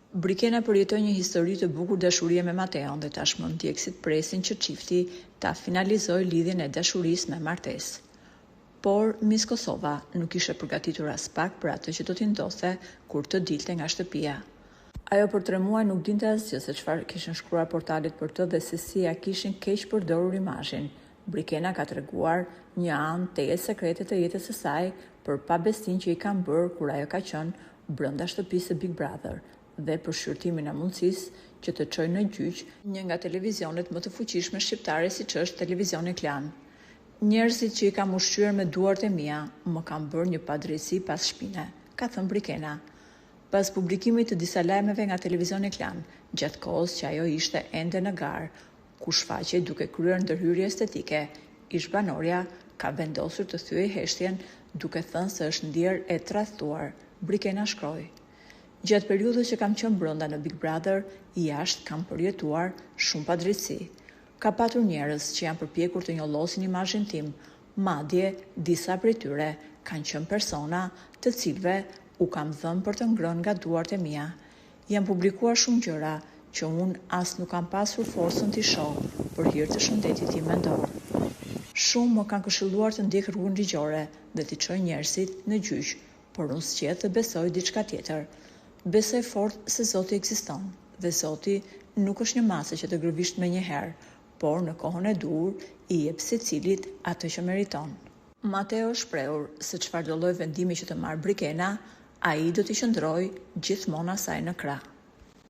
Brikena përjetoi një histori të bukur dashurie me Mateon dhe tashmë ndjekësit presin që çifti ta finalizojë lidhjen e dashurisë me martesë. Por Miss Kosova nuk ishte përgatitur as pak për atë që do t'i ndodhte kur të dilte nga shtëpia. Ajo për 3 muaj nuk dinte asgjë se çfarë kishin shkruar portalet për të dhe se si ja kishin keq përdorur imazhin. Brikena ka treguar një anë teje sekrete të jetës së saj për pabestin që i kanë bërë kur ajo ka qenë brenda shtëpisë së Big Brother dhe për shqyrtimin e mundësisë që të çojë në gjyq një nga televizionet më të fuqishme shqiptare siç është televizioni Klan. Njerëzit që i kam ushqyer me duart e mia më kanë bërë një padrejtësi pas shpine, ka thënë Brikena. Pas publikimit të disa lajmeve nga televizioni Klan, gjatë kohës që ajo ishte ende në garë, ku shfaqej duke kryer ndërhyrje estetike, ish banorja ka vendosur të thyej heshtjen duke thënë se është ndjer e tradhtuar. Brikena shkroi: "Gjatë periudhës që kam qenë brenda në Big Brother, jashtë kam përjetuar shumë padrejtësi. Ka patur njerëz që janë përpjekur të njollosin imazhin tim, madje disa prej tyre kanë qenë persona të cilëve u kam dhënë për të ngrënë nga duart e mia. Janë publikuar shumë gjëra që unë as nuk kam pasur forcën t'i shoh për hir të shëndetit tim mendor. Shumë më kanë këshilluar të ndjek rrugën ligjore dhe t'i çoj njerëzit në gjyq, por unë s'gjet të besoj diçka tjetër. Besoj fort se Zoti ekziston dhe Zoti nuk është një mase që të gërvisht me një herë, por në kohën e dur i jep secilit atë që meriton." Mateo shprehur se çfarëdo lloj vendimi që të marrë Brikena, ai do t'i qëndrojë gjithmonë asaj në krah.